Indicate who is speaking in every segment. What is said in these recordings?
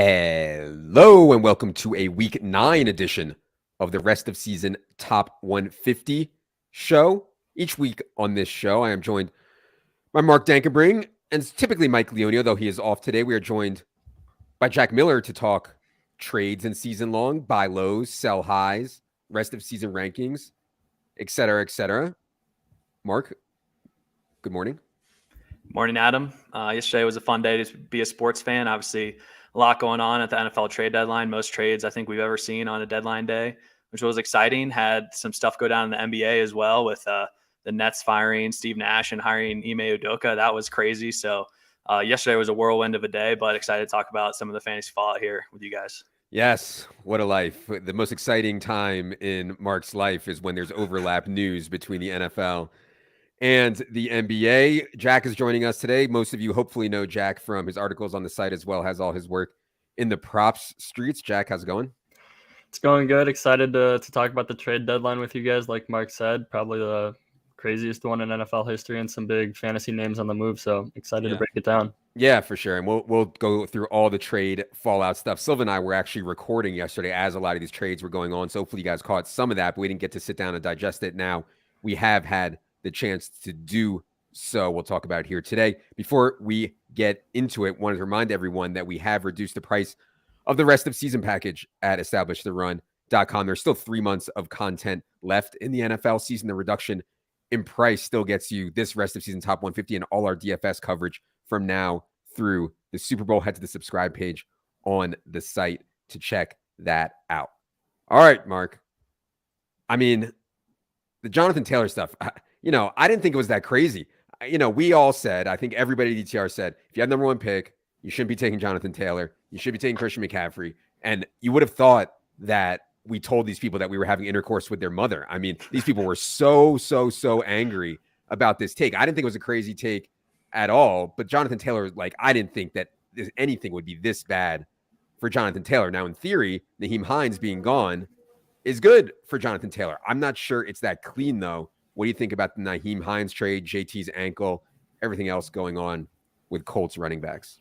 Speaker 1: Hello and welcome to a Week 9 edition of the Rest of Season Top 150 show. Each week on this show, I am joined by Mark Dankenbring and typically Mike Leone, though he is off today. We are joined by Jack Miller to talk trades and season long, buy lows, sell highs, rest of season rankings, etc., etc. Mark, good morning.
Speaker 2: Morning, Adam. Yesterday was a fun day to be a sports fan. Obviously, a lot going on at the NFL trade deadline. Most trades I think we've ever seen on a deadline day, which was exciting. Had some stuff go down in the NBA as well with the Nets firing Steve Nash and hiring Ime Udoka. That was crazy. So yesterday was a whirlwind of a day, but excited to talk about some of the fantasy fallout here with you guys.
Speaker 1: Yes, what a life. The most exciting time in Mark's life is when there's overlap news between the NFL and the NBA. Jack is joining us today. Most of you hopefully know Jack from his articles on the site as well, has all his work in the props streets. Jack, how's it going?
Speaker 3: It's going good. Excited to talk about the trade deadline with you guys. Like Mark said, probably the craziest one in NFL history and some big fantasy names on the move. So excited to break it down.
Speaker 1: Yeah, for sure. And we'll go through all the trade fallout stuff. Silva and I were actually recording yesterday as a lot of these trades were going on. So hopefully you guys caught some of that, but we didn't get to sit down and digest it. Now we have had the chance to do so. We'll talk about it here today. Before we get into it, wanted to remind everyone that we have reduced the price of the rest of season package at establishtheRun.com. There's still 3 months of content left in the NFL season. The reduction in price still gets you this rest of season top 150 and all our DFS coverage from now through the Super Bowl. Head to the subscribe page on the site to check that out. All right, Mark. I mean, the Jonathan Taylor stuff, I didn't think it was that crazy. We all said, I think everybody at DTR said, if you have number one pick, you shouldn't be taking Jonathan Taylor. You should be taking Christian McCaffrey. And you would have thought that we told these people that we were having intercourse with their mother. I mean, these people were so angry about this take. I didn't think it was a crazy take at all, but Jonathan Taylor, I didn't think that anything would be this bad for Jonathan Taylor. Now, in theory, Nyheim Hines being gone is good for Jonathan Taylor. I'm not sure it's that clean, though. What do you think about the Nyheim Hines trade, JT's ankle, everything else going on with Colts running backs?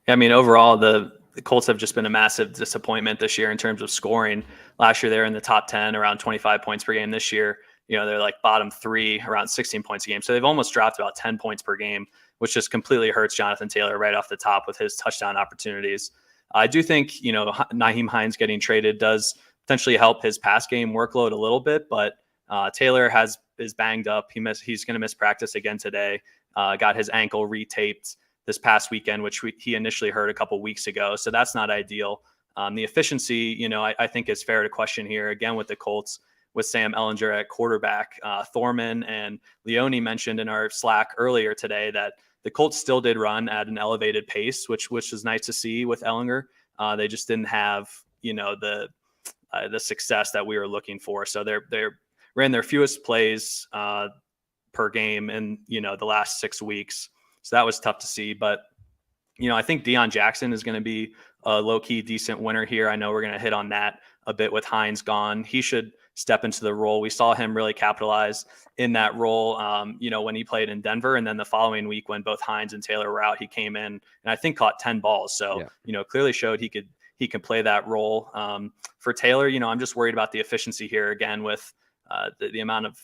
Speaker 2: Yeah, I mean, overall, the Colts have just been a massive disappointment this year in terms of scoring. Last year, they were in the top 10, around 25 points per game. This year, they're like bottom 3, around 16 points a game. So they've almost dropped about 10 points per game, which just completely hurts Jonathan Taylor right off the top with his touchdown opportunities. I do think, Nyheim Hines getting traded does potentially help his pass game workload a little bit, but Taylor is banged up. He's going to miss practice again today. Got his ankle retaped this past weekend, which he initially hurt a couple weeks ago. So that's not ideal. The efficiency, I think is fair to question here again with the Colts, with Sam Ehlinger at quarterback. Thorman and Leone mentioned in our Slack earlier today that the Colts still did run at an elevated pace, which was nice to see with Ehlinger. They just didn't have, the success that we were looking for. So they ran their fewest plays per game in, the last 6 weeks. So that was tough to see. But, I think Deion Jackson is going to be a low-key decent winner here. I know we're going to hit on that a bit with Hines gone. He should step into the role. We saw him really capitalize in that role, when he played in Denver. And then the following week when both Hines and Taylor were out, he came in and I think caught 10 balls. So, clearly showed he can play that role. For Taylor, I'm just worried about the efficiency here again with the amount of,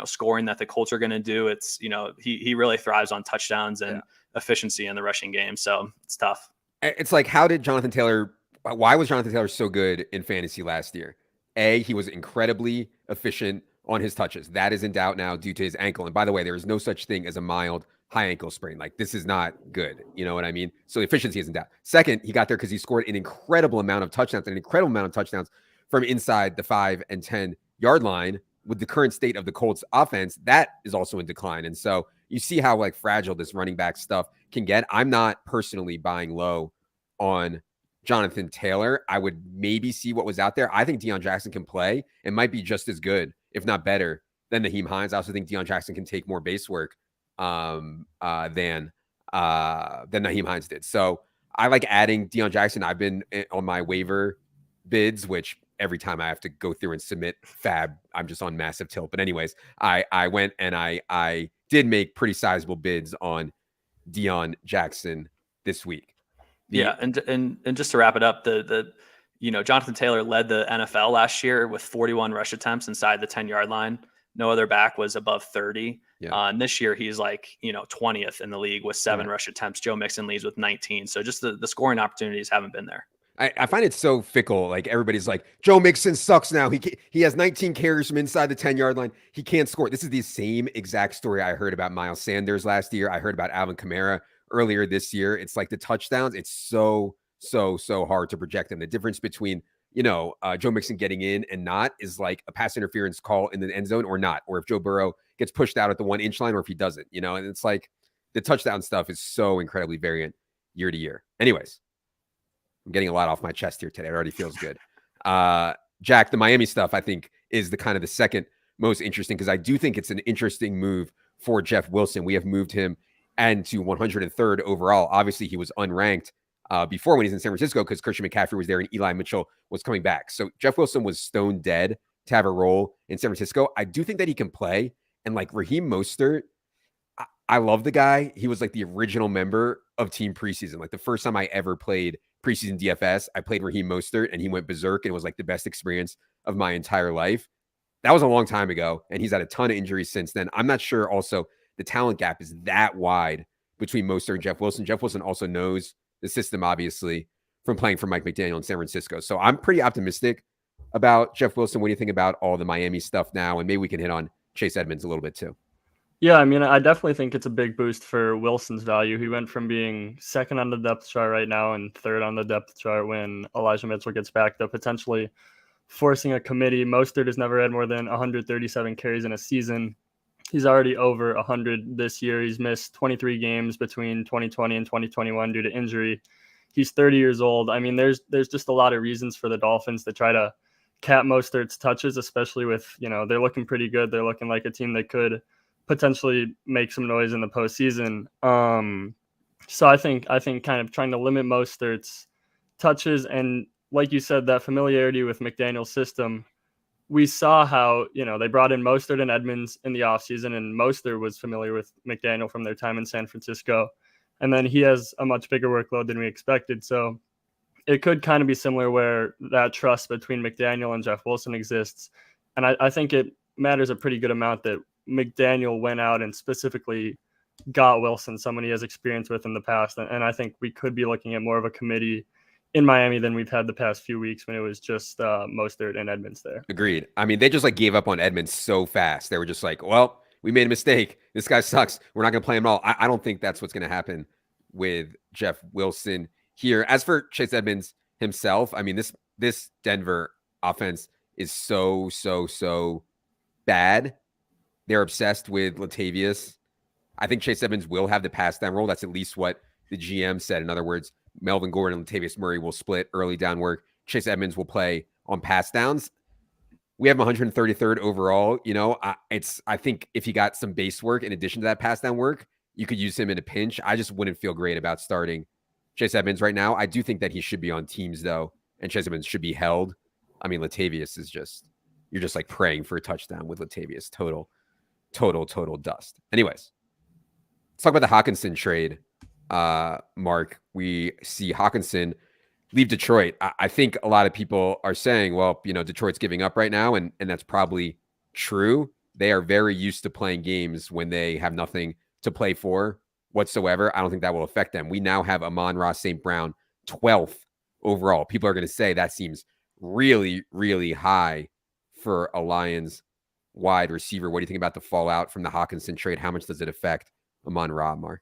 Speaker 2: scoring that the Colts are going to do. It's, he really thrives on touchdowns and efficiency in the rushing game. So it's tough.
Speaker 1: It's like, why was Jonathan Taylor so good in fantasy last year? He was incredibly efficient on his touches. That is in doubt now due to his ankle. And by the way, there is no such thing as a mild high ankle sprain. This is not good. You know what I mean? So efficiency is in doubt. Second, he got there because he scored an incredible amount of touchdowns from inside the 5 and 10 yard line. With the current state of the Colts offense, that is also in decline. And so you see how fragile this running back stuff can get. I'm not personally buying low on Jonathan Taylor. I would maybe see what was out there. I think Deion Jackson can play and might be just as good, if not better, than Nyheim Hines. I also think Deion Jackson can take more base work than Nyheim Hines did. So I like adding Deion Jackson. I've been on my waiver bids, which every time I have to go through and submit fab, I'm just on massive tilt. But anyways, I went and I did make pretty sizable bids on Deion Jackson this week.
Speaker 2: Yeah, and just to wrap it up, the Jonathan Taylor led the NFL last year with 41 rush attempts inside the 10-yard line. No other back was above 30.
Speaker 1: Yeah.
Speaker 2: And this year he's like 20th in the league with 7 rush attempts. Joe Mixon leads with 19. So just the scoring opportunities haven't been there.
Speaker 1: I find it so fickle. Like everybody's like, Joe Mixon sucks now. He has 19 carries from inside the 10-yard line. He can't score. This is the same exact story I heard about Miles Sanders last year. I heard about Alvin Kamara earlier this year. It's like the touchdowns. It's so hard to project them. The difference between, Joe Mixon getting in and not is like a pass interference call in the end zone or not, or if Joe Burrow gets pushed out at the 1-inch line or if he doesn't, and it's like the touchdown stuff is so incredibly variant year to year. Anyways, I'm getting a lot off my chest here today. It already feels good. Jack, the Miami stuff, I think, is the second most interesting because I do think it's an interesting move for Jeff Wilson. We have moved him and to 103rd overall. Obviously, he was unranked before when he's in San Francisco because Christian McCaffrey was there and Eli Mitchell was coming back. So Jeff Wilson was stone dead to have a role in San Francisco. I do think that he can play. And like Raheem Mostert, I love the guy. He was like the original member of Team Preseason. Like the first time I ever played preseason DFS, I played Raheem Mostert and he went berserk and it was like the best experience of my entire life. That was a long time ago. And he's had a ton of injuries since then. I'm not sure also the talent gap is that wide between Mostert and Jeff Wilson. Jeff Wilson also knows the system, obviously, from playing for Mike McDaniel in San Francisco. So I'm pretty optimistic about Jeff Wilson. What do you think about all the Miami stuff now? And maybe we can hit on Chase Edmonds a little bit too.
Speaker 3: Yeah, I mean, I definitely think it's a big boost for Wilson's value. He went from being second on the depth chart right now and third on the depth chart when Elijah Mitchell gets back to potentially forcing a committee. Mostert has never had more than 137 carries in a season. He's already over 100 this year. He's missed 23 games between 2020 and 2021 due to injury. He's 30 years old. I mean, there's just a lot of reasons for the Dolphins to try to cap Mostert's touches, especially with, they're looking pretty good. They're looking like a team that could potentially make some noise in the postseason. So I think kind of trying to limit Mostert's touches and, like you said, that familiarity with McDaniel's system. We saw how, they brought in Mostert and Edmonds in the offseason, and Mostert was familiar with McDaniel from their time in San Francisco. And then he has a much bigger workload than we expected. So it could kind of be similar where that trust between McDaniel and Jeff Wilson exists. And I think it matters a pretty good amount that McDaniel went out and specifically got Wilson, someone he has experience with in the past. And I think we could be looking at more of a committee in Miami than we've had the past few weeks when it was just Mostert and Edmonds there.
Speaker 1: Agreed. I mean, they just like gave up on Edmonds so fast. They were just like, well, we made a mistake. This guy sucks. We're not going to play him at all. I don't think that's what's going to happen with Jeff Wilson here. As for Chase Edmonds himself, I mean, this Denver offense is so bad. They're obsessed with Latavius. I think Chase Edmonds will have the pass down role. That's at least what the GM said. In other words, Melvin Gordon and Latavius Murray will split early down work. Chase Edmonds will play on pass downs. We have 133rd overall. I think if he got some base work in addition to that pass down work, you could use him in a pinch. I just wouldn't feel great about starting Chase Edmonds right now. I do think that he should be on teams though, and Chase Edmonds should be held. I mean, Latavius is you're just like praying for a touchdown with Latavius. Total dust. Anyways, let's talk about the Hockenson trade. Mark, we see Hockenson leave Detroit. I think a lot of people are saying, well, Detroit's giving up right now, and that's probably true. They are very used to playing games when they have nothing to play for whatsoever. I don't think that will affect them. We now have Amon-Ra St. Brown 12th overall. People are going to say that seems really high for a Lions wide receiver. What do you think about the fallout from the Hockenson trade? How much does it affect Amon-Ra, Mark?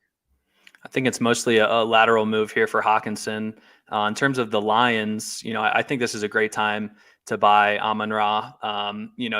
Speaker 2: I think it's mostly a lateral move here for Hockenson. In terms of the Lions, I think this is a great time to buy Amon-Ra.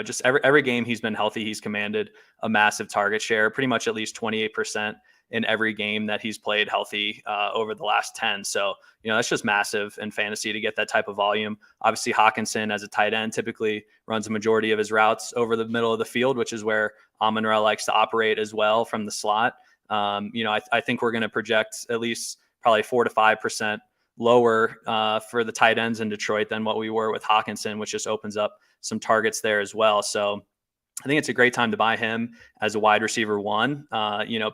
Speaker 2: Just every game he's been healthy, he's commanded a massive target share, pretty much at least 28% in every game that he's played healthy over the last 10. So, that's just massive in fantasy to get that type of volume. Obviously, Hockenson as a tight end typically runs a majority of his routes over the middle of the field, which is where Amon-Ra likes to operate as well from the slot. I think we're going to project at least probably 4 to 5% lower for the tight ends in Detroit than what we were with Hockenson, which just opens up some targets there as well. So I think it's a great time to buy him as a wide receiver one.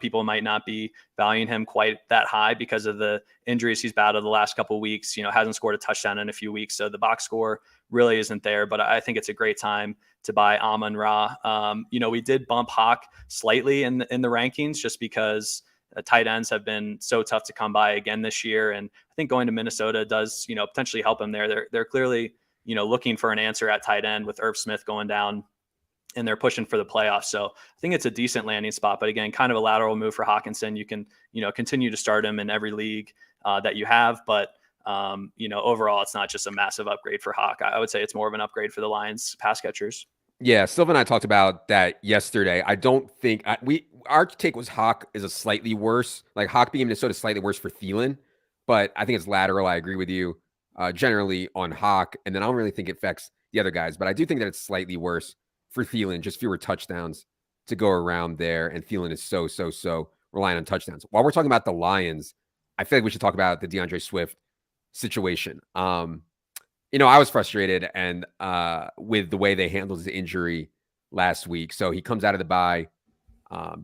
Speaker 2: People might not be valuing him quite that high because of the injuries he's battled the last couple of weeks. Hasn't scored a touchdown in a few weeks, so the box score really isn't there. But I think it's a great time to buy Amon-Ra. We did bump Hawk slightly in the rankings just because tight ends have been so tough to come by again this year, and I think going to Minnesota does potentially help him there. They're clearly looking for an answer at tight end with Irv Smith going down, and they're pushing for the playoffs. So I think it's a decent landing spot, but again, kind of a lateral move for Hawkinson. You can, continue to start him in every league that you have, but overall it's not just a massive upgrade for Hawk. I would say it's more of an upgrade for the Lions pass catchers.
Speaker 1: Yeah. Silva and I talked about that yesterday. I don't think our take was Hawk is a slightly worse, like Hawk being Minnesota is slightly worse for Thielen, but I think it's lateral. I agree with you generally on Hawk. And then I don't really think it affects the other guys, but I do think that it's slightly worse for Thielen, just fewer touchdowns to go around there. And Thielen is so reliant on touchdowns. While we're talking about the Lions, I feel like we should talk about the DeAndre Swift situation. I was frustrated and with the way they handled his injury last week. So he comes out of the bye,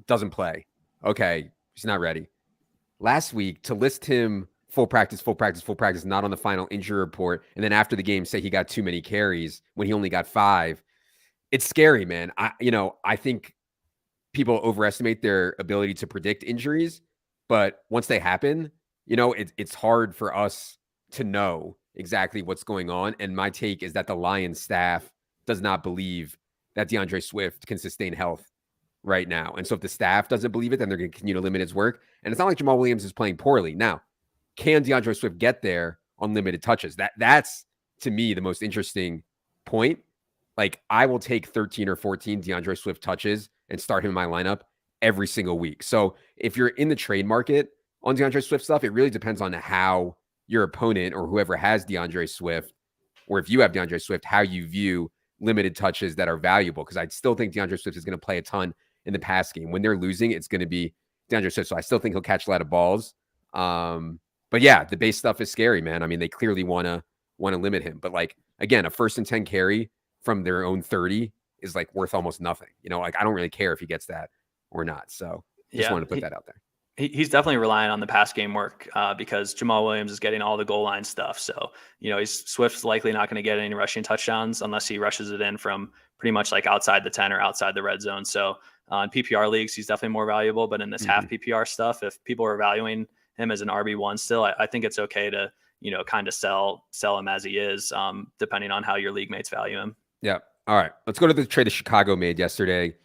Speaker 1: doesn't play. Okay, he's not ready. Last week, to list him full practice, not on the final injury report, and then after the game say he got too many carries when he only got 5. It's scary, man. I think people overestimate their ability to predict injuries, but once they happen, it's hard for us to know exactly what's going on. And my take is that the Lions staff does not believe that DeAndre Swift can sustain health right now. And so if the staff doesn't believe it, then they're going to continue to limit his work. And it's not like Jamal Williams is playing poorly. Now, can DeAndre Swift get there on limited touches? That's to me the most interesting point. Like, I will take 13 or 14 DeAndre Swift touches and start him in my lineup every single week. So if you're in the trade market on DeAndre Swift stuff, it really depends on how your opponent or whoever has DeAndre Swift, or if you have DeAndre Swift, how you view limited touches that are valuable. Because I still think DeAndre Swift is going to play a ton in the pass game. When they're losing, it's going to be DeAndre Swift. So I still think he'll catch a lot of balls. But yeah, the base stuff is scary, man. I mean, they clearly want to limit him. But like, again, a 1st and 10 carry from their own 30 is like worth almost nothing. I don't really care if he gets that or not. So just wanted to put that out there.
Speaker 2: He's definitely relying on the pass game work because Jamal Williams is getting all the goal line stuff. So, Swift's likely not going to get any rushing touchdowns unless he rushes it in from pretty much like outside the 10 or outside the red zone. So in PPR leagues, he's definitely more valuable, but in this half PPR stuff, if people are valuing him as an RB1 still, I think it's okay to, kind of sell him as he is, depending on how your league mates value him.
Speaker 1: Yeah. All right. Let's go to the trade that Chicago made yesterday.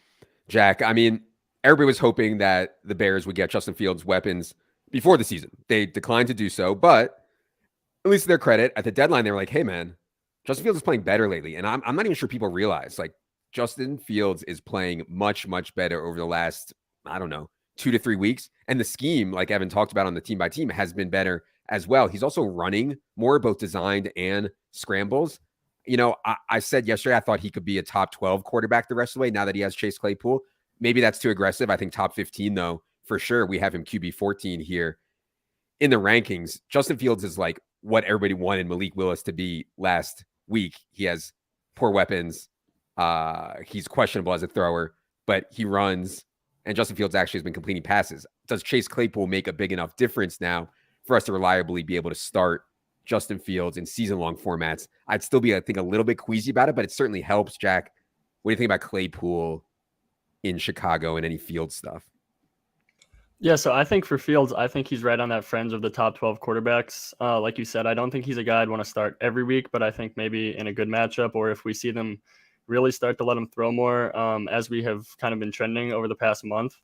Speaker 1: Jack, I mean, everybody was hoping that the Bears would get Justin Fields weapons before the season. They declined to do so, but at least to their credit, at the deadline, they were like, hey, man, Justin Fields is playing better lately. And I'm not even sure people realize, like, Justin Fields is playing much, much better over the last, 2 to 3 weeks. And the scheme, like Evan talked about on the team by team, has been better as well. He's also running more, both designed and scrambles. I said yesterday, I thought he could be a top 12 quarterback the rest of the way now that he has Chase Claypool. Maybe that's too aggressive. I think top 15, though, for sure. We have him QB 14 here in the rankings. Justin Fields is like what everybody wanted Malik Willis to be last week. He has poor weapons. He's questionable as a thrower, but he runs. And Justin Fields actually has been completing passes. Does Chase Claypool make a big enough difference now for us to reliably be able to start Justin Fields in season-long formats? I'd still be, I think, a little bit queasy about it, but it certainly helps. Jack, what do you think about Claypool in Chicago and any Fields stuff?
Speaker 3: Yeah, so I think for Fields, I think he's right on that fringe of the top 12 quarterbacks. Like you said, I don't think he's a guy I'd want to start every week, but I think maybe in a good matchup, or if we see them really start to let him throw more, as we have kind of been trending over the past month.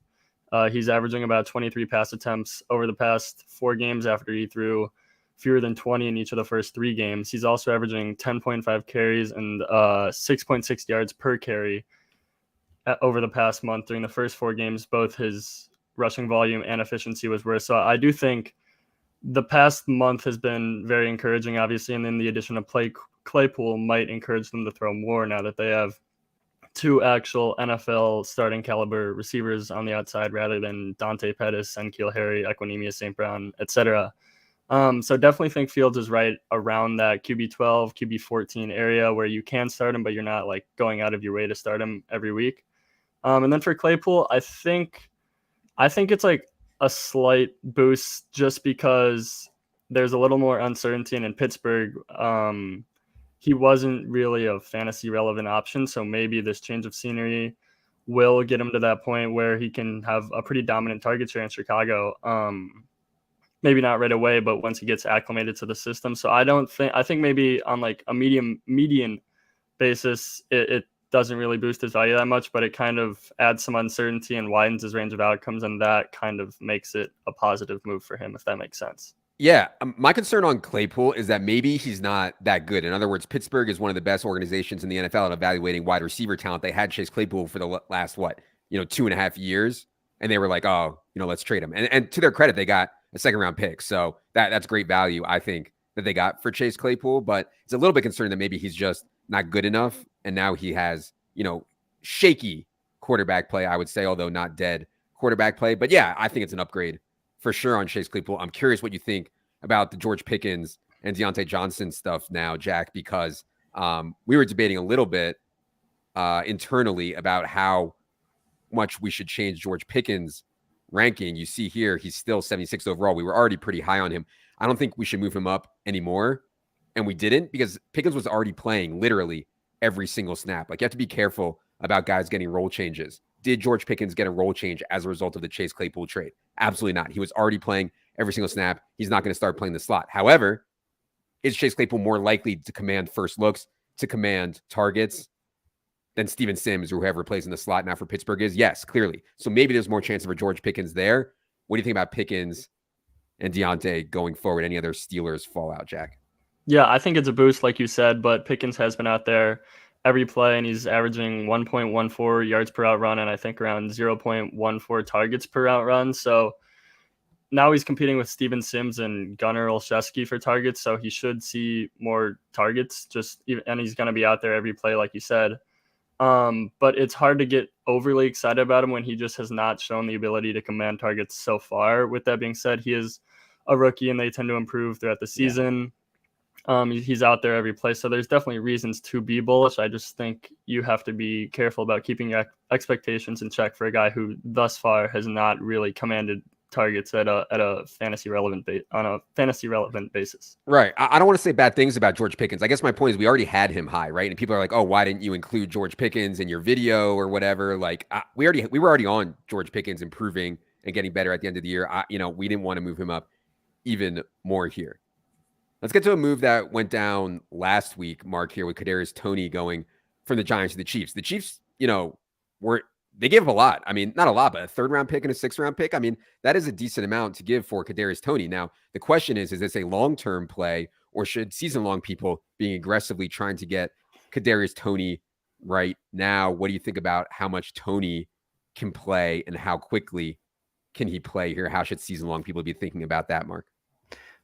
Speaker 3: He's averaging about 23 pass attempts over the past 4 games after he threw fewer than 20 in each of the first 3 games. He's also averaging 10.5 carries and 6.6 yards per carry over the past month. During the first 4 games, both his rushing volume and efficiency was worse. So I do think the past month has been very encouraging, obviously, and then the addition of Claypool might encourage them to throw more now that they have 2 actual NFL starting caliber receivers on the outside rather than Dante Pettis, N'Keal Harry, Equanimeous St. Brown, etc. So definitely think Fields is right around that QB 12, QB 14 area where you can start him, but you're not like going out of your way to start him every week. And then for Claypool, I think it's like a slight boost just because there's a little more uncertainty. And in Pittsburgh, he wasn't really a fantasy relevant option. So maybe this change of scenery will get him to that point where he can have a pretty dominant target share in Chicago. Maybe not right away, but once he gets acclimated to the system. So I think maybe on like a median basis, it doesn't really boost his value that much, but it kind of adds some uncertainty and widens his range of outcomes. And that kind of makes it a positive move for him, if that makes sense.
Speaker 1: Yeah. My concern on Claypool is that maybe he's not that good. In other words, Pittsburgh is one of the best organizations in the NFL at evaluating wide receiver talent. They had Chase Claypool for the last, 2.5 years. And they were like, oh, let's trade him. And to their credit, they got a second round pick. So that's great value, I think, that they got for Chase Claypool. But it's a little bit concerned that maybe he's just not good enough. And now he has, shaky quarterback play, I would say, although not dead quarterback play. But yeah, I think it's an upgrade for sure on Chase Claypool. I'm curious what you think about the George Pickens and Deontay Johnson stuff now, Jack, because we were debating a little bit internally about how much we should change George Pickens' ranking. You see here, he's still 76 overall. We were already pretty high on him. I don't think we should move him up anymore. And we didn't, because Pickens was already playing literally every single snap. Like, you have to be careful about guys getting role changes. Did George Pickens get a role change as a result of the Chase Claypool trade? Absolutely not. He was already playing every single snap. He's not going to start playing the slot. However, is Chase Claypool more likely to command first looks, to command targets than Steven Sims or whoever plays in the slot now for Pittsburgh is? Yes, clearly. So maybe there's more chance of a George Pickens there. What do you think about Pickens and Deontay going forward? Any other Steelers fallout, Jack?
Speaker 3: Yeah, I think it's a boost, like you said, but Pickens has been out there every play, and he's averaging 1.14 yards per out run, and I think around 0.14 targets per out run. So now he's competing with Steven Sims and Gunnar Olszewski for targets, so he should see more targets, and he's going to be out there every play, like you said. But it's hard to get overly excited about him when he just has not shown the ability to command targets so far. With that being said, he is a rookie, and they tend to improve throughout the season. Yeah. He's out there every play, so there's definitely reasons to be bullish. I just think you have to be careful about keeping your expectations in check for a guy who thus far has not really commanded targets at a fantasy relevant basis.
Speaker 1: Right. I don't want to say bad things about George Pickens. I guess my point is we already had him high, right? And people are like, oh, why didn't you include George Pickens in your video or whatever? Like, we were already on George Pickens improving and getting better at the end of the year. We didn't want to move him up even more here. Let's get to a move that went down last week, Mark, here with Kadarius Toney going from the Giants to the Chiefs. The Chiefs, they gave up a lot. I mean, not a lot, but a 3rd round pick and a 6th round pick. I mean, that is a decent amount to give for Kadarius Toney. Now, the question is this a long-term play, or should season-long people be aggressively trying to get Kadarius Toney right now? What do you think about how much Toney can play and how quickly can he play here? How should season-long people be thinking about that, Mark?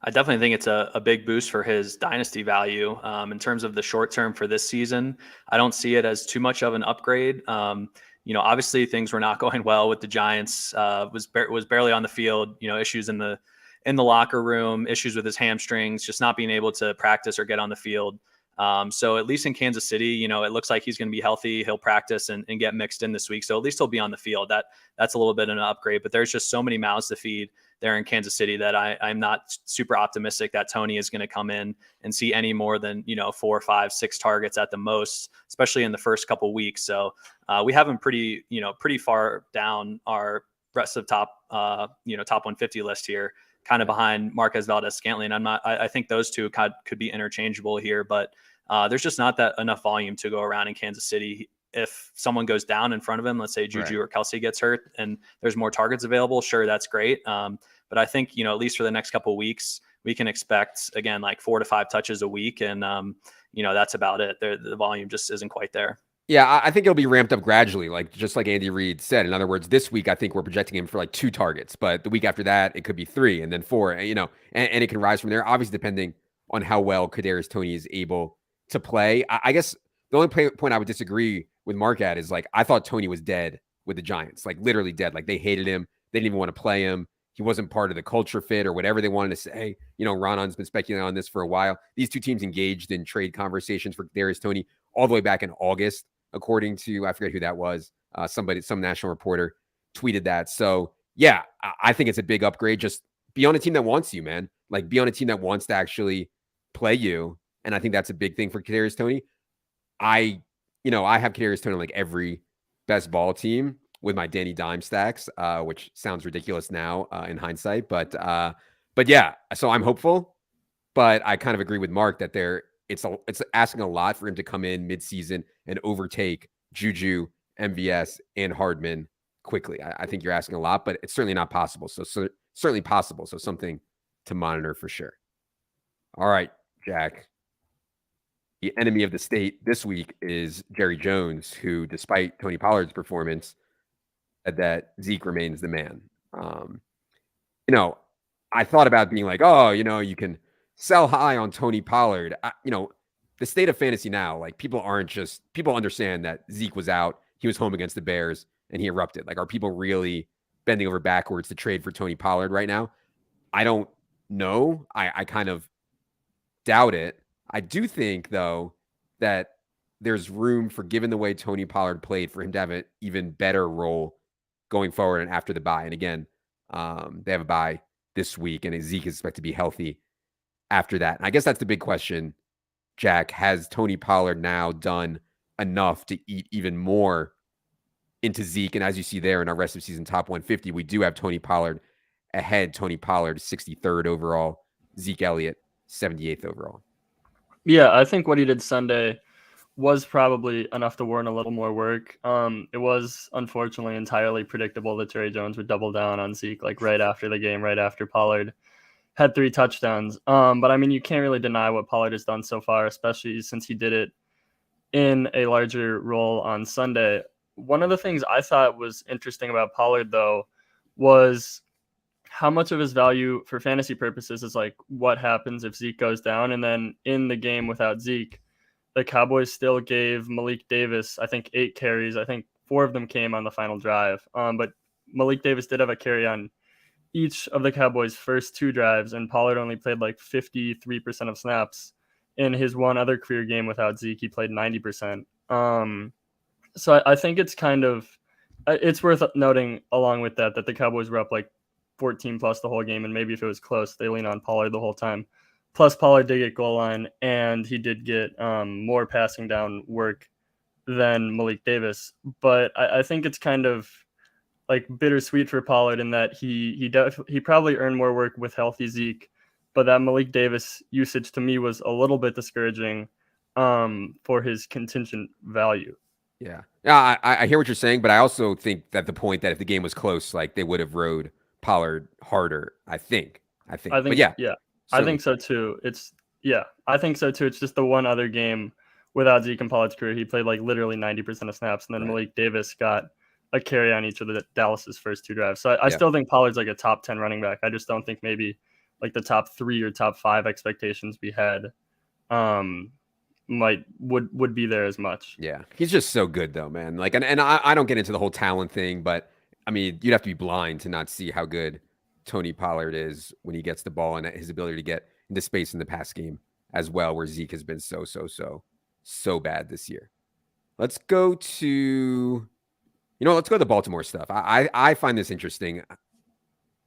Speaker 2: I definitely think it's a big boost for his dynasty value. In terms of the short term for this season, I don't see it as too much of an upgrade. Obviously things were not going well with the Giants. Was barely on the field. Issues in the locker room, issues with his hamstrings, just not being able to practice or get on the field. So at least in Kansas City, it looks like he's going to be healthy. He'll practice and get mixed in this week. So at least he'll be on the field. That's a little bit of an upgrade, but there's just so many mouths to feed there in Kansas City that I'm not super optimistic that Toney is going to come in and see any more than, 4, 5, 6 targets at the most, especially in the first couple weeks. So we have him pretty far down our rest of top 150 list here, kind of behind Marquez Valdez-Scantling. I think those two could be interchangeable here, but there's just not enough volume to go around in Kansas City. If someone goes down in front of him, let's say Juju or Kelsey gets hurt and there's more targets available, sure, that's great. But I think, at least for the next couple of weeks, we can expect, again, like 4 to 5 touches a week. And, that's about it. The volume just isn't quite there.
Speaker 1: Yeah, I think it'll be ramped up gradually, just like Andy Reid said. In other words, this week, I think we're projecting him for 2 targets, but the week after that, it could be 3 and then 4, and it can rise from there, obviously, depending on how well Kadarius Toney is able to play. I guess the only point I would disagree with Mark at is I thought Toney was dead with the Giants, literally dead. They hated him. They didn't even want to play him. he wasn't part of the culture fit or whatever they wanted to say. Ronon's been speculating on this for a while. These two teams engaged in trade conversations for Kadarius Toney all the way back in August, according to, I forget who that was. Some national reporter tweeted that. So yeah, I think it's a big upgrade. Just be on a team that wants you, man. Like, be on a team that wants to actually play you. And I think that's a big thing for Kadarius Toney. I have Kadarius Toney like every best ball team with my Danny Dime stacks, which sounds ridiculous now in hindsight. But yeah, so I'm hopeful. But I kind of agree with Mark that it's asking a lot for him to come in midseason and overtake Juju, MVS, and Hardman quickly. I think you're asking a lot, but it's certainly not possible. So certainly possible. So something to monitor for sure. All right, Jack. The enemy of the state this week is Jerry Jones, who, despite Tony Pollard's performance, said that Zeke remains the man. I thought about being like, you can sell high on Tony Pollard. The state of fantasy now, like, people understand that Zeke was out. He was home against the Bears and he erupted. Like, are people really bending over backwards to trade for Tony Pollard right now? I don't know. I kind of doubt it. I do think, though, that there's room for, given the way Tony Pollard played, for him to have an even better role going forward and after the bye. And again, they have a bye this week, and Zeke is expected to be healthy after that. And I guess that's the big question, Jack. Has Tony Pollard now done enough to eat even more into Zeke? And as you see there in our rest of season top 150, we do have Tony Pollard ahead. Tony Pollard 63rd overall, Zeke Elliott 78th overall.
Speaker 3: Yeah, I think what he did Sunday was probably enough to warrant a little more work. It was unfortunately entirely predictable that Jerry Jones would double down on Zeke like right after the game, right after Pollard had 3 touchdowns. But I mean, you can't really deny what Pollard has done so far, especially since he did it in a larger role on Sunday. One of the things I thought was interesting about Pollard, though, was how much of his value for fantasy purposes is like what happens if Zeke goes down. And then in the game without Zeke, the Cowboys still gave Malik Davis, I think, 8 carries. I think 4 of them came on the final drive. But Malik Davis did have a carry on each of the Cowboys' first 2 drives, and Pollard only played like 53% of snaps. In his one other career game without Zeke, he played 90%. So I think it's worth noting along with that the Cowboys were up like 14 plus the whole game, and maybe if it was close, they lean on Pollard the whole time. Plus, Pollard did get goal line, and he did get more passing down work than Malik Davis. But I think it's kind of like bittersweet for Pollard in that he probably earned more work with healthy Zeke, but that Malik Davis usage to me was a little bit discouraging for his contingent value.
Speaker 1: Yeah, I hear what you're saying, but I also think that the point that if the game was close, like, they would have rode Pollard harder. I think. But yeah.
Speaker 3: I think so too. I think so too. It's just the one other game without Zeke in Pollard's career, he played like literally 90% of snaps, and then Malik Davis got a carry on each of the Dallas's first 2 drives. So I still think Pollard's like a top 10 running back. I just don't think maybe like the top 3 or top 5 expectations we had would be there as much.
Speaker 1: Yeah, he's just so good though, man. Like, and I don't get into the whole talent thing, but I mean, you'd have to be blind to not see how good Tony Pollard is when he gets the ball, and his ability to get into space in the pass game as well, where Zeke has been so bad this year. Let's go to the Baltimore stuff. I find this interesting.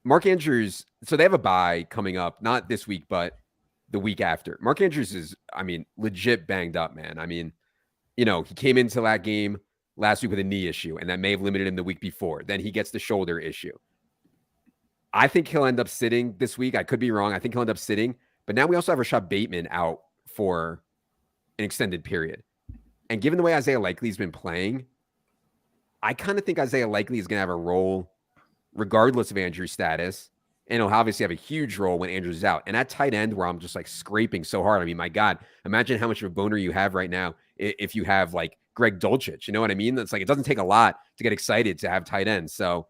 Speaker 1: Mark Andrews, so they have a bye coming up, not this week, but the week after. Mark Andrews is, I mean, legit banged up, man. I mean, he came into that game last week with a knee issue, and that may have limited him the week before. Then he gets the shoulder issue. I think he'll end up sitting this week. I could be wrong. I think he'll end up sitting. But now we also have Rashad Bateman out for an extended period. And given the way Isaiah Likely's been playing, I kind of think Isaiah Likely is going to have a role regardless of Andrew's status. And he'll obviously have a huge role when Andrews is out. And at tight end, where I'm just like scraping so hard. I mean, my God, imagine how much of a boner you have right now if you have like Greg Dulcich. You know what I mean? It's like, it doesn't take a lot to get excited to have tight ends. So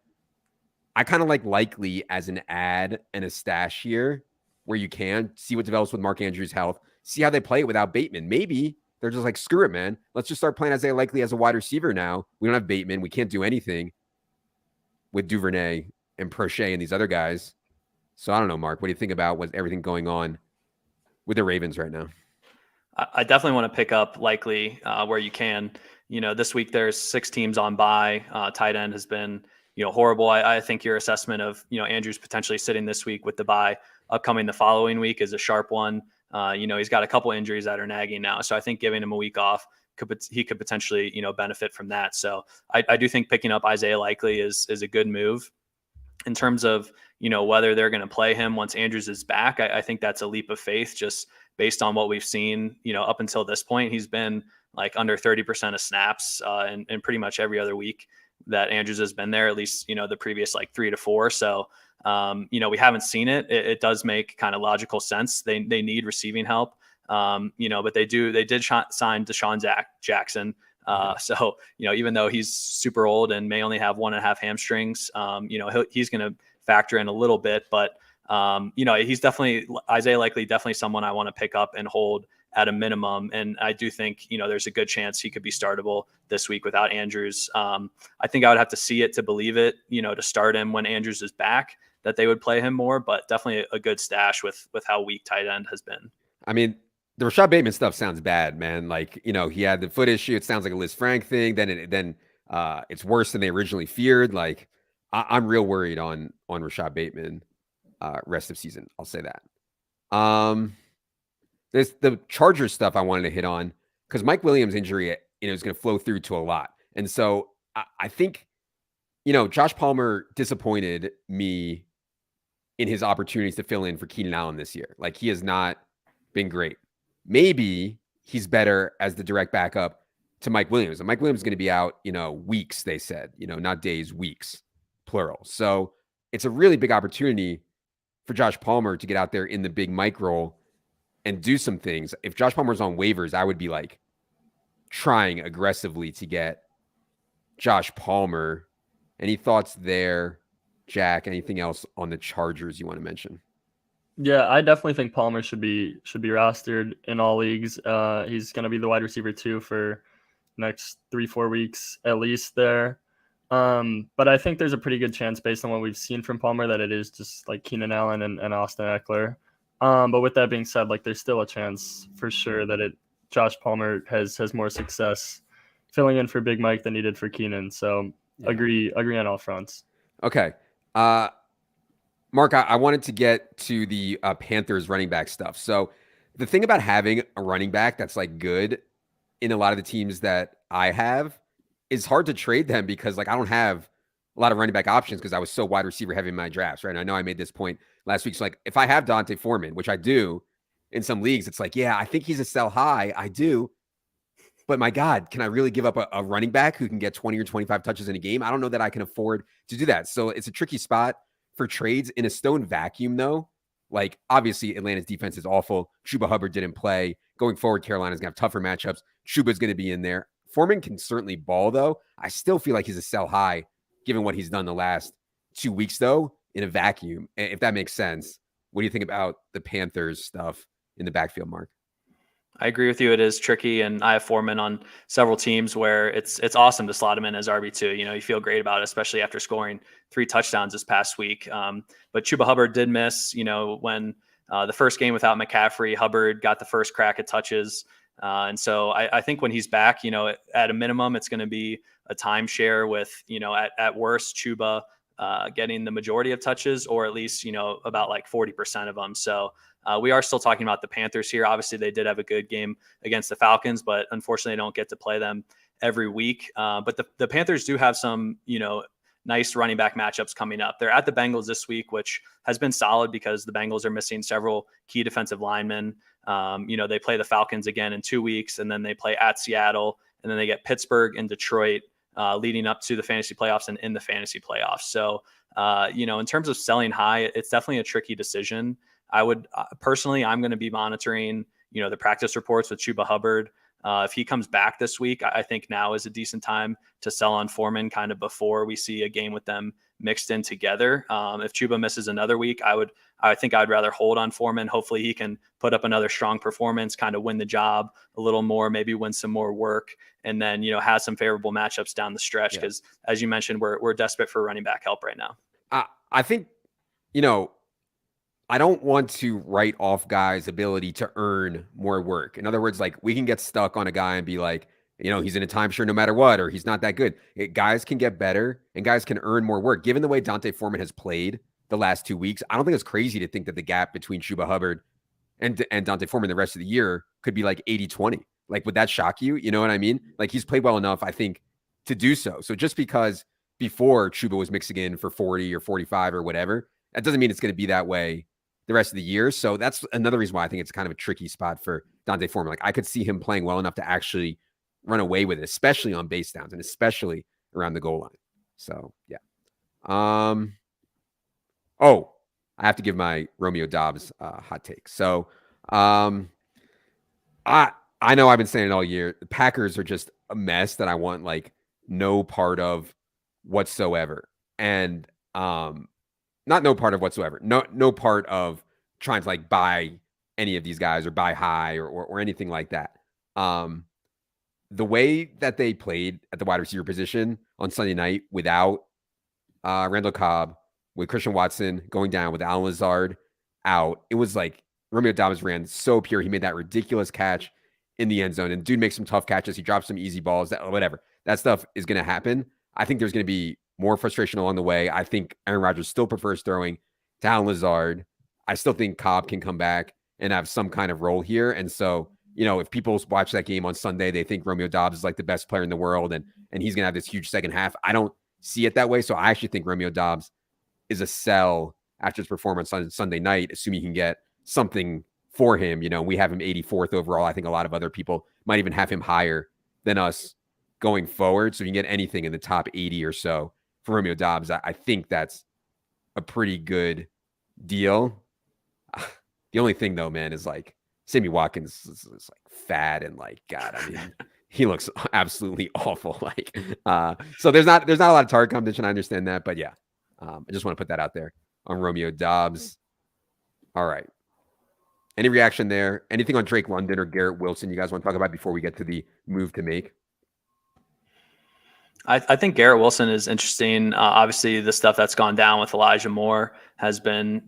Speaker 1: I kind of like Likely as an ad and a stash here, where you can see what develops with Mark Andrews' health, see how they play it without Bateman. Maybe they're just like, screw it, man. Let's just start playing Isaiah Likely as a wide receiver now. We don't have Bateman. We can't do anything with Duvernay and Prochet and these other guys. So I don't know, Mark, what do you think about everything going on with the Ravens right now?
Speaker 2: I definitely want to pick up Likely where you can. This week there's 6 teams on bye. Tight end has been, horrible. I think your assessment of, Andrews potentially sitting this week with the bye upcoming the following week is a sharp one. He's got a couple injuries that are nagging now. So I think giving him a week off, he could potentially, benefit from that. So I do think picking up Isaiah Likely is a good move. In terms of, whether they're going to play him once Andrews is back, I think that's a leap of faith just based on what we've seen, up until this point. He's been like under 30% of snaps in pretty much every other week that Andrews has been there, at least, the previous like 3 to 4. So, we haven't seen it. It does make kind of logical sense. They need receiving help, but they did sign Deshaun Jackson. So, even though he's super old and may only have 1.5 hamstrings, he's going to factor in a little bit, but he's definitely Isaiah Likely, definitely someone I want to pick up and hold at a minimum. And I do think, there's a good chance he could be startable this week without Andrews. I think I would have to see it to believe it, to start him when Andrews is back, that they would play him more, but definitely a good stash with how weak tight end has been.
Speaker 1: I mean, the Rashad Bateman stuff sounds bad, man. Like, he had the foot issue. It sounds like a Liz Frank thing. Then it's worse than they originally feared. Like, I'm real worried on Rashad Bateman rest of season. I'll say that. There's the Chargers stuff I wanted to hit on because Mike Williams' injury, is going to flow through to a lot. And so I think, Josh Palmer disappointed me in his opportunities to fill in for Keenan Allen this year. Like, he has not been great. Maybe he's better as the direct backup to Mike Williams. And Mike Williams is going to be out, weeks, they said, not days, weeks, plural. So it's a really big opportunity for Josh Palmer to get out there in the big Mike role and do some things. If Josh Palmer's on waivers, I would be like trying aggressively to get Josh Palmer. Any thoughts there, Jack? Anything else on the Chargers you want to mention?
Speaker 3: Yeah, I definitely think Palmer should be rostered in all leagues. He's going to be the wide receiver 2 for next 3-4 weeks at least there. But I think there's a pretty good chance based on what we've seen from Palmer that it is just like Keenan Allen and Austin Eckler. But with that being said, like there's still a chance for sure that Josh Palmer has more success filling in for Big Mike than he did for Keenan. So yeah. Agree on all fronts.
Speaker 1: Okay. Mark, I wanted to get to the Panthers running back stuff. So the thing about having a running back that's like good in a lot of the teams that I have is hard to trade them because like I don't have a lot of running back options because I was so wide receiver heavy in my drafts, right? And I know I made this point last week. So like if I have Dante Foreman, which I do in some leagues, it's like, yeah, I think he's a sell high. I do. But my God, can I really give up a running back who can get 20 or 25 touches in a game? I don't know that I can afford to do that. So it's a tricky spot for trades in a stone vacuum, though. Like, obviously, Atlanta's defense is awful. Chuba Hubbard didn't play. Going forward, Carolina's going to have tougher matchups. Chuba's going to be in there. Foreman can certainly ball, though. I still feel like he's a sell high, given what he's done the last 2 weeks, though, in a vacuum, if that makes sense. What do you think about the Panthers stuff in the backfield, Mark?
Speaker 2: I agree with you. It is tricky, and I have Foreman on several teams where it's awesome to slot him in as RB2. You feel great about it, especially after scoring 3 touchdowns this past week. But Chuba Hubbard did miss, when the first game without McCaffrey, Hubbard got the first crack at touches. And so I think when he's back, at a minimum, it's going to be a timeshare with, at worst, Chuba getting the majority of touches, or at least, about like 40% of them. So we are still talking about the Panthers here. Obviously, they did have a good game against the Falcons, but unfortunately, they don't get to play them every week. But the Panthers do have some, nice running back matchups coming up. They're at the Bengals this week, which has been solid because the Bengals are missing several key defensive linemen. They play the Falcons again in 2 weeks, and then they play at Seattle, and then they get Pittsburgh and Detroit leading up to the fantasy playoffs and in the fantasy playoffs. So, in terms of selling high, it's definitely a tricky decision. I would personally, I'm going to be monitoring, the practice reports with Chuba Hubbard. If he comes back this week, I think now is a decent time to sell on Foreman kind of before we see a game with them mixed in together. If Chuba misses another week, I think I'd rather hold on Foreman. Hopefully he can put up another strong performance, kind of win the job a little more, maybe win some more work, and then, has some favorable matchups down the stretch. Because as you mentioned, we're desperate for running back help right now.
Speaker 1: I think, I don't want to write off guys' ability to earn more work. In other words, like we can get stuck on a guy and be like, he's in a timeshare no matter what, or he's not that good. Guys can get better and guys can earn more work. Given the way Dante Foreman has played the last 2 weeks, I don't think it's crazy to think that the gap between Chuba Hubbard and Dante Foreman the rest of the year could be like 80-20. Like, would that shock you? You know what I mean? Like, he's played well enough, I think, to do so. So just because before Chuba was mixing in for 40 or 45 or whatever, that doesn't mean it's going to be that way the rest of the year. So that's another reason why I think it's kind of a tricky spot for Dante Foreman. Like, I could see him playing well enough to actually run away with it, especially on base downs and especially around the goal line. So, yeah. Oh, I have to give my Romeo Doubs hot take. So, I know I've been saying it all year. The Packers are just a mess that I want like no part of whatsoever. And not no part of whatsoever. No part of trying to like buy any of these guys or buy high or anything like that. The way that they played at the wide receiver position on Sunday night without Randall Cobb, with Christian Watson going down, with Alan Lazard out, it was like Romeo Doubs ran so pure. He made that ridiculous catch in the end zone, and dude makes some tough catches. He drops some easy balls, whatever. That stuff is going to happen. I think there's going to be more frustration along the way. I think Aaron Rodgers still prefers throwing to Alan Lazard. I still think Cobb can come back and have some kind of role here. And so, if people watch that game on Sunday, they think Romeo Doubs is like the best player in the world and he's going to have this huge second half. I don't see it that way. So I actually think Romeo Doubs is a sell after his performance on Sunday night, assuming you can get something for him. We have him 84th overall. I think a lot of other people might even have him higher than us going forward. So if you can get anything in the top 80 or so for Romeo Doubs, I think that's a pretty good deal. The only thing though, man, is like Sammy Watkins is like fat and like, God, I mean, he looks absolutely awful. Like, so there's not a lot of target competition. I understand that, but yeah. I just want to put that out there on Romeo Doubs. All right. Any reaction there? Anything on Drake London or Garrett Wilson you guys want to talk about before we get to the move to make?
Speaker 2: I think Garrett Wilson is interesting. Obviously, the stuff that's gone down with Elijah Moore has been,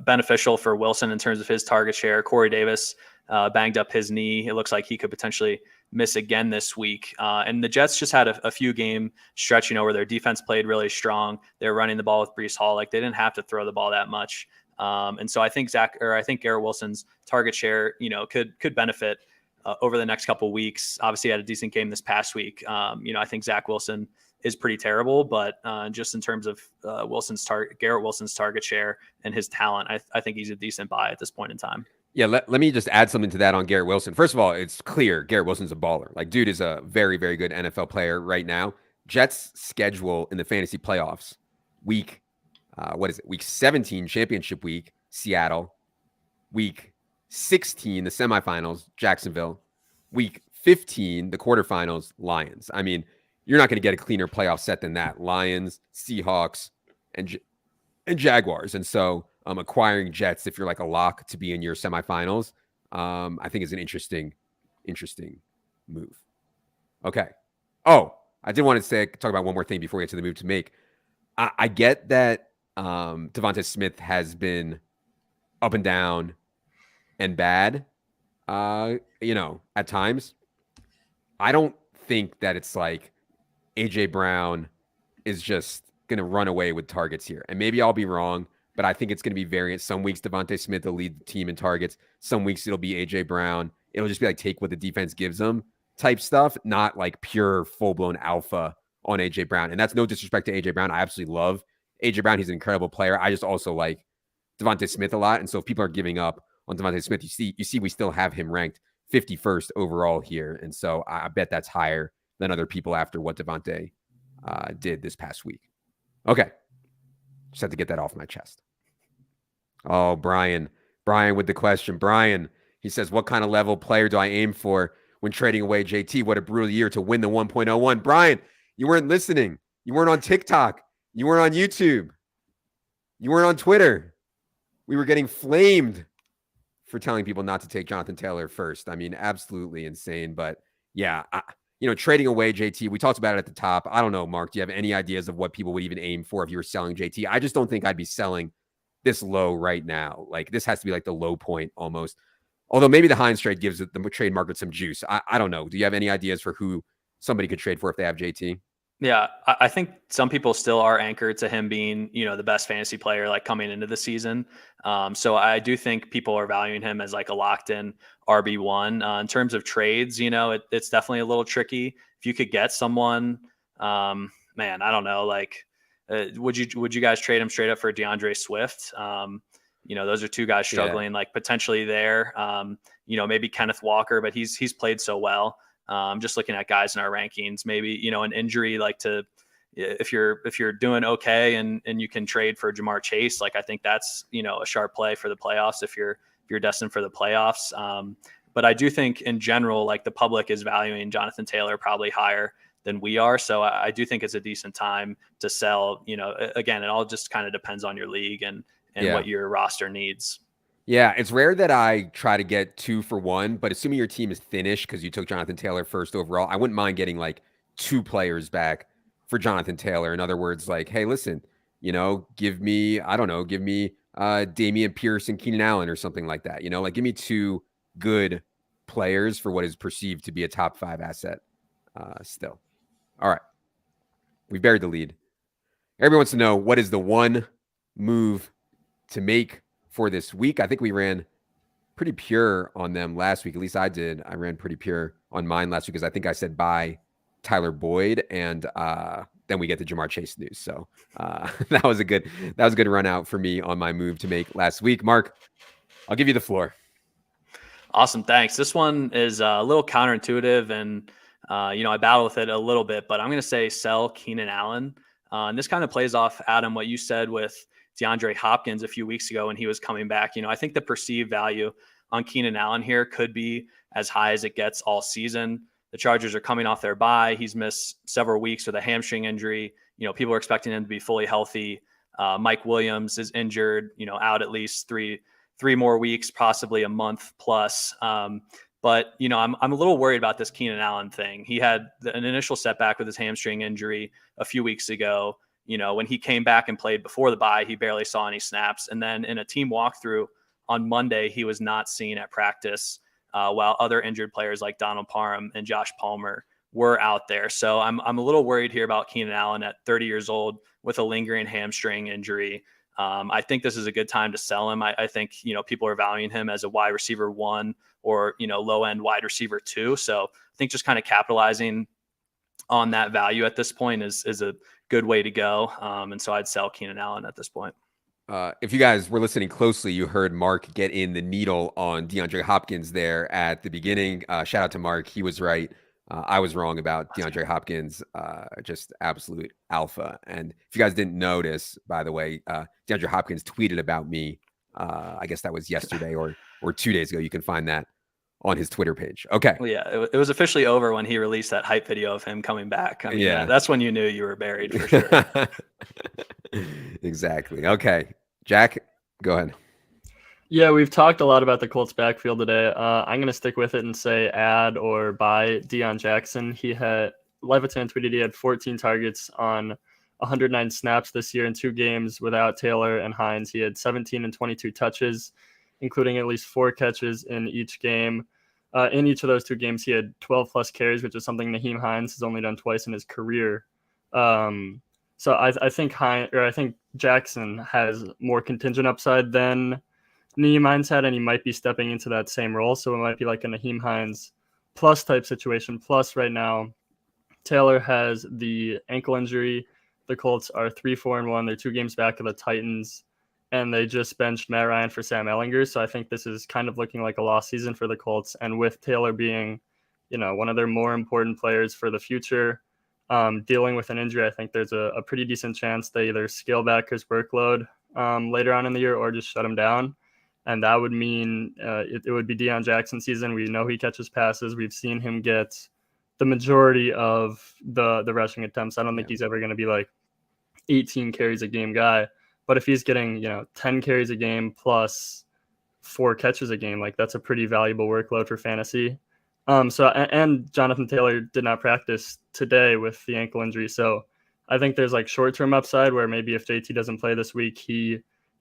Speaker 2: beneficial for Wilson in terms of his target share. Corey Davis banged up his knee. It looks like he could potentially miss again this week. And the Jets just had a few game stretch, where their defense played really strong. They're running the ball with Breece Hall. Like, they didn't have to throw the ball that much. And so I think Garrett Wilson's target share, could benefit over the next couple of weeks. Obviously, had a decent game this past week. I think Zach Wilson is pretty terrible, but just in terms of Garrett Wilson's target share and his talent, I think he's a decent buy at this point in time.
Speaker 1: Yeah, let me just add something to that on Garrett Wilson. First of all, it's clear Garrett Wilson's a baller. Like, dude is a very, very good NFL player right now. Jets' schedule in the fantasy playoffs, week 17, championship week, Seattle. Week 16, the semifinals, Jacksonville. Week 15, the quarterfinals, Lions. I mean, you're not going to get a cleaner playoff set than that. Lions, Seahawks, and Jaguars. And so acquiring Jets, if you're like a lock to be in your semifinals, I think is an interesting move. Okay. Oh, I did want to talk about one more thing before we get to the move to make. I get that Devonta Smith has been up and down and bad, at times. I don't think that it's like AJ Brown is just going to run away with targets here. And maybe I'll be wrong, but I think it's going to be variant. Some weeks Devonta Smith will lead the team in targets. Some weeks it'll be AJ Brown. It'll just be like take what the defense gives them type stuff, not like pure full-blown alpha on AJ Brown. And that's no disrespect to AJ Brown. I absolutely love AJ Brown. He's an incredible player. I just also like Devonta Smith a lot. And so if people are giving up on Devonta Smith, you see we still have him ranked 51st overall here. And so I bet that's higher than other people after what Devonta did this past week. Okay. Just had to get that off my chest. Oh, Brian with the question. Brian, he says, what kind of level player do I aim for when trading away JT? What a brutal year to win the 1.01. Brian, you weren't listening. You weren't on TikTok. You weren't on YouTube. You weren't on Twitter. We were getting flamed for telling people not to take Jonathan Taylor first. I mean, absolutely insane. But yeah, trading away JT, we talked about it at the top. I don't know, Mark, do you have any ideas of what people would even aim for if you were selling JT? I just don't think I'd be selling this low right now. Like, this has to be like the low point almost. Although maybe the Hines trade gives the trade market some juice. I don't know. Do you have any ideas for who somebody could trade for if they have JT?
Speaker 2: Yeah, I think some people still are anchored to him being, the best fantasy player like coming into the season. So I do think people are valuing him as like a locked in RB1. In terms of trades, it's definitely a little tricky. If you could get someone, man, I don't know, like, would you guys trade him straight up for DeAndre Swift? Those are two guys struggling, like potentially there. Maybe Kenneth Walker, but he's played so well. Just looking at guys in our rankings, maybe, an injury if you're doing okay and you can trade for Jamar Chase, like I think that's, a sharp play for the playoffs if you're destined for the playoffs. But I do think in general, like the public is valuing Jonathan Taylor probably higher than we are. So I do think it's a decent time to sell. Again, it all just kind of depends on your league and what your roster needs.
Speaker 1: Yeah, it's rare that I try to get 2 for 1, but assuming your team is thinnish because you took Jonathan Taylor first overall, I wouldn't mind getting like 2 players back for Jonathan Taylor. In other words, like, hey, listen, give me Damian Pierce and Keenan Allen or something like that. Like give me 2 good players for what is perceived to be a top 5 asset still. All right. We've buried the lead. Everybody wants to know, what is the one move to make for this week? I think we ran pretty pure on them last week. At least I did. I ran pretty pure on mine last week because I think I said buy Tyler Boyd, and then we get the Jamar Chase news. So that was a good run out for me on my move to make last week. Mark, I'll give you the floor.
Speaker 2: Awesome. Thanks. This one is a little counterintuitive, and I battle with it a little bit, but I'm going to say sell Keenan Allen. And this kind of plays off, Adam, what you said with DeAndre Hopkins a few weeks ago when he was coming back. I think the perceived value on Keenan Allen here could be as high as it gets all season. The Chargers are coming off their bye. He's missed several weeks with a hamstring injury. People are expecting him to be fully healthy. Mike Williams is injured, out at least three more weeks, possibly a month plus. But I'm a little worried about this Keenan Allen thing. He had an initial setback with his hamstring injury a few weeks ago. When he came back and played before the bye, he barely saw any snaps. And then in a team walkthrough on Monday, he was not seen at practice, while other injured players like Donald Parham and Josh Palmer were out there. So I'm a little worried here about Keenan Allen at 30 years old with a lingering hamstring injury. I think this is a good time to sell him. I think, people are valuing him as a wide receiver 1 or, low end wide receiver 2. So I think just kind of capitalizing on that value at this point is a good way to go. And so I'd sell Keenan Allen at this point.
Speaker 1: If you guys were listening closely, you heard Mark get in the needle on DeAndre Hopkins there at the beginning. Shout out to Mark. He was right. I was wrong about DeAndre Hopkins, just absolute alpha. And if you guys didn't notice, by the way, DeAndre Hopkins tweeted about me. I guess that was yesterday or 2 days ago. You can find that on his Twitter page. Okay.
Speaker 2: Well, yeah, it was officially over when he released that hype video of him coming back. I mean, that's when you knew you were buried for sure.
Speaker 1: Exactly. Okay. Jack, go ahead.
Speaker 3: Yeah, we've talked a lot about the Colts backfield today. I'm going to stick with it and say add or buy Deion Jackson. Levitan tweeted he had 14 targets on 109 snaps this year in 2 games without Taylor and Hines. He had 17 and 22 touches, including at least 4 catches in each game. In each of those 2 games, he had 12 plus carries, which is something Nyheim Hines has only done twice in his career. So I think Jackson has more contingent upside than Nyheim Hines had, and he might be stepping into that same role. So it might be like a Nyheim Hines plus type situation. Plus, right now, Taylor has the ankle injury. The Colts are 3-4-1. They're 2 games back of the Titans, and they just benched Matt Ryan for Sam Ehlinger. So I think this is kind of looking like a lost season for the Colts. And with Taylor being, one of their more important players for the future, dealing with an injury, I think there's a pretty decent chance they either scale back his workload later on in the year or just shut him down. And that would mean it would be Deion Jackson season. We know he catches passes. We've seen him get the majority of the rushing attempts. I don't think he's ever going to be like 18 carries a game guy. But if he's getting, 10 carries a game plus 4 catches a game, like that's a pretty valuable workload for fantasy. And Jonathan Taylor did not practice today with the ankle injury. So I think there's like short-term upside where maybe if JT doesn't play this week, he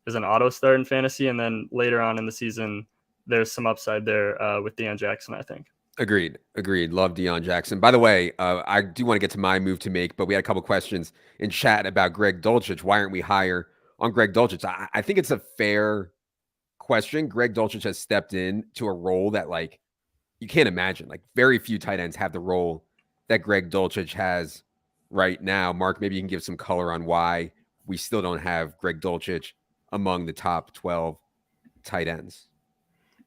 Speaker 3: is an auto start in fantasy. And then later on in the season, there's some upside there with Deion Jackson, I think.
Speaker 1: Agreed. Love Deion Jackson. By the way, I do want to get to my move to make, but we had a couple questions in chat about Greg Dulcich. Why aren't we higher on Greg Dulcich? I think it's a fair question. Greg Dulcich has stepped in to a role that, like, you can't imagine. Like, very few tight ends have the role that Greg Dulcich has right now. Mark, maybe you can give some color on why we still don't have Greg Dulcich among the top 12 tight ends.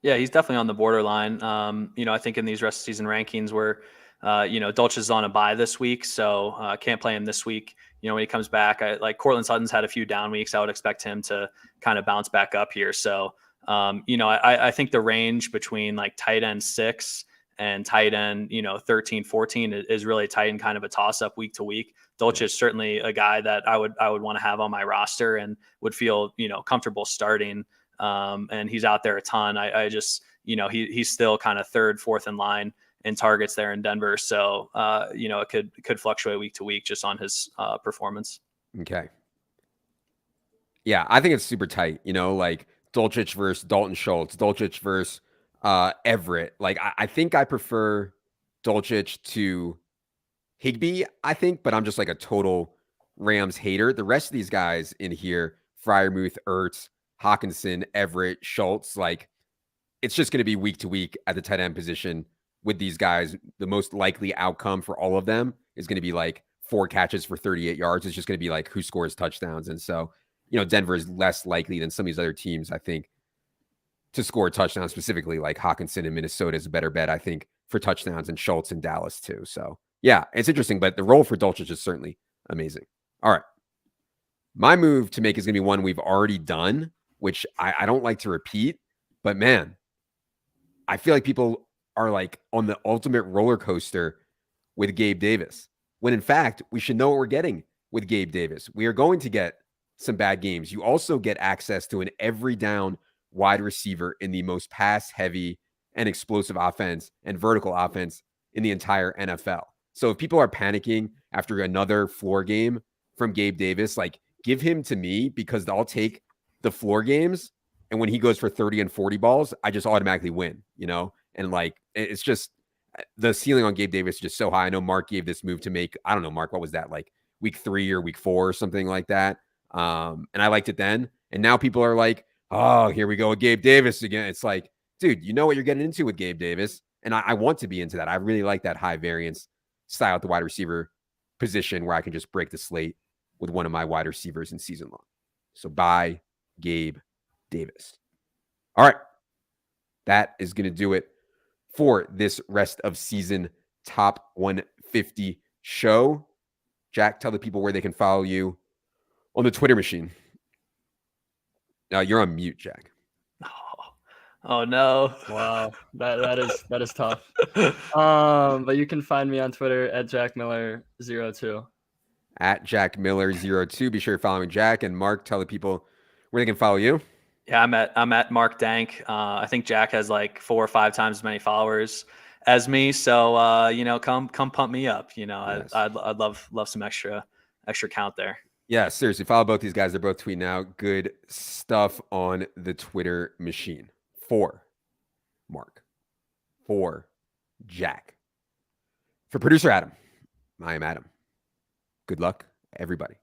Speaker 2: Yeah, he's definitely on the borderline. I think in these rest of season rankings where, Dulcich is on a bye this week, so can't play him this week. When he comes back, like Cortland Sutton's had a few down weeks. I would expect him to kind of bounce back up here. So, I think the range between like tight end 6 and tight end, 13, 14 is really tight and kind of a toss up week to week. Dulcich is certainly a guy that I would want to have on my roster and would feel, comfortable starting. And he's out there a ton. I just, he's still kind of third, fourth in line in targets there in Denver. So, it could fluctuate week to week just on his performance.
Speaker 1: Okay. Yeah, I think it's super tight, like Dulcich versus Dalton Schultz, Dulcich versus Everett. Like, I think I prefer Dulcich to Higbee, I think, but I'm just like a total Rams hater. The rest of these guys in here, Freiermuth, Ertz, Hawkinson, Everett, Schultz, like, it's just going to be week to week at the tight end position with these guys. The most likely outcome for all of them is going to be like 4 catches for 38 yards. It's just going to be like who scores touchdowns. And so, Denver is less likely than some of these other teams, I think, to score touchdowns. Specifically, like Hawkinson in Minnesota is a better bet, I think, for touchdowns, and Schultz in Dallas too. So yeah, it's interesting, but the role for Dulcich is certainly amazing. All right. My move to make is going to be one we've already done, which I don't like to repeat, but man, I feel like people are like on the ultimate roller coaster with Gabe Davis, when in fact, we should know what we're getting with Gabe Davis. We are going to get some bad games. You also get access to an every down wide receiver in the most pass heavy and explosive offense and vertical offense in the entire NFL. So if people are panicking after another floor game from Gabe Davis, like, give him to me, because I'll take the floor games. And when he goes for 30 and 40 balls, I just automatically win, and like, it's just the ceiling on Gabe Davis is just so high. I know Mark gave this move to make, I don't know, Mark, what was that, like week 3 or week 4 or something like that? And I liked it then. And now people are like, oh, here we go with Gabe Davis again. It's like, dude, you know what you're getting into with Gabe Davis. And I want to be into that. I really like that high variance style at the wide receiver position where I can just break the slate with one of my wide receivers in season long. So buy Gabe Davis. All right. That is going to do it for this rest of season top 150 show. Jack, tell the people where they can follow you on the Twitter machine. You're on mute, Jack.
Speaker 2: Oh no.
Speaker 3: Wow. That is tough. But you can find me on Twitter at JackMiller02.
Speaker 1: At JackMiller02. Be sure you're following Jack. And Mark, tell the people where they can follow you.
Speaker 2: Yeah, I'm at Mark Dank. I think Jack has like 4 or 5 times as many followers as me. So come pump me up. Yes. I'd love some extra count there.
Speaker 1: Yeah, seriously, follow both these guys. They're both tweeting out good stuff on the Twitter machine. For Mark, for Jack, for producer Adam, I am Adam. Good luck, everybody.